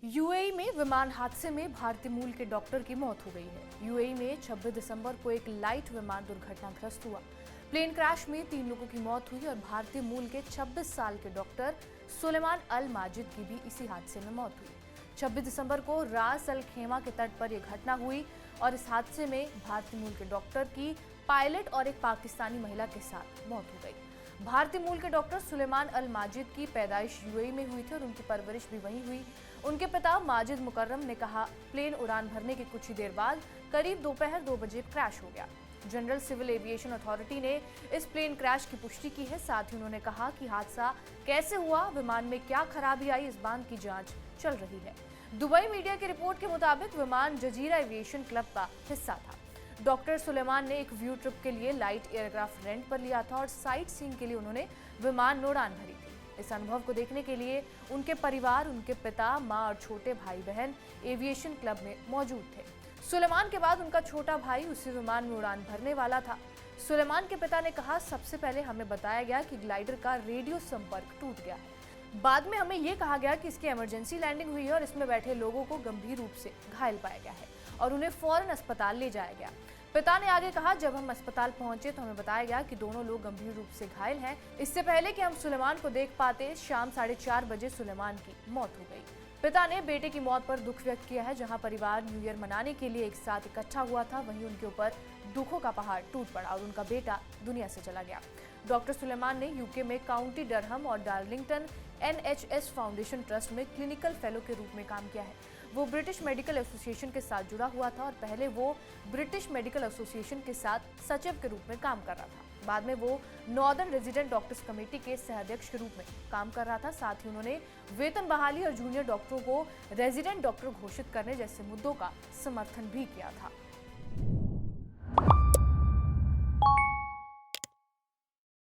UAE में विमान हादसे में भारतीय मूल के डॉक्टर की मौत हो गई है। यूएई में 26 दिसंबर को एक लाइट विमान दुर्घटनाग्रस्त हुआ। प्लेन क्रैश में 3 लोगों की मौत हुई और भारतीय मूल के 26 साल के डॉक्टर सुलेमान अल माजिद की भी इसी हादसे में मौत हुई। 26 दिसंबर को रास अल खेमा के तट पर यह घटना हुई और इस हादसे में भारतीय मूल के डॉक्टर की पायलट और एक पाकिस्तानी महिला के साथ मौत हो गई। भारतीय मूल के डॉक्टर सुलेमान अल माजिद की पैदाइश यूएई में हुई थी और उनकी परवरिश भी वहीं हुई। उनके पिता माजिद मुकर्रम ने कहा, प्लेन उड़ान भरने के कुछ ही देर बाद करीब दोपहर 2 बजे क्रैश हो गया। जनरल सिविल एविएशन अथॉरिटी ने इस प्लेन क्रैश की पुष्टि की है। साथ ही उन्होंने कहा कि हादसा कैसे हुआ, विमान में क्या खराबी आई, इस बात की जांच चल रही है। दुबई मीडिया की रिपोर्ट के मुताबिक विमान जजीरा एविएशन क्लब का हिस्सा था। डॉक्टर सुलेमान ने एक व्यू ट्रिप के लिए लाइट एयरक्राफ्ट रेंट पर लिया था और साइट सीइंग के लिए उन्होंने विमान में उड़ान भरी थी। इस अनुभव को देखने के लिए उनके परिवार, उनके पिता, मां और छोटे भाई बहन एविएशन क्लब में मौजूद थे। सुलेमान के बाद उनका छोटा भाई उसी विमान में उड़ान भरने वाला था। सुलेमान के पिता ने कहा, सबसे पहले हमें बताया गया कि ग्लाइडर का रेडियो संपर्क टूट गया है। बाद में हमें यह कहा गया कि इसकी इमरजेंसी लैंडिंग हुई है और इसमें बैठे लोगों को गंभीर रूप से घायल पाया गया है और उन्हें फौरन अस्पताल ले जाया गया। पिता ने आगे कहा, जब हम अस्पताल पहुंचे तो हमें बताया गया कि दोनों लोग गंभीर रूप से घायल हैं। इससे पहले कि हम सुलेमान को देख पाते, शाम 4:30 बजे सुलेमान की मौत हो गई। पिता ने बेटे की मौत पर दुख व्यक्त किया है। जहां परिवार न्यू ईयर मनाने के लिए एक साथ इकट्ठा हुआ था, वहीं उनके ऊपर दुखों का पहाड़ टूट पड़ा और उनका बेटा दुनिया से चला गया। डॉक्टर सुलेमान ने यूके में काउंटी डरहम और डार्लिंगटन NHS फाउंडेशन ट्रस्ट में क्लिनिकल फेलो के रूप में काम किया है। वो ब्रिटिश मेडिकल एसोसिएशन के साथ जुड़ा हुआ था और पहले वो ब्रिटिश मेडिकल एसोसिएशन के साथ सचिव के रूप में काम कर रहा था। बाद में वो नॉर्दर्न रेजिडेंट डॉक्टर्स कमेटी के सह-अध्यक्ष के रूप में काम कर रहा था। साथ ही उन्होंने वेतन बहाली और जूनियर डॉक्टरों को रेजिडेंट डॉक्टर घोषित करने जैसे मुद्दों का समर्थन भी किया था।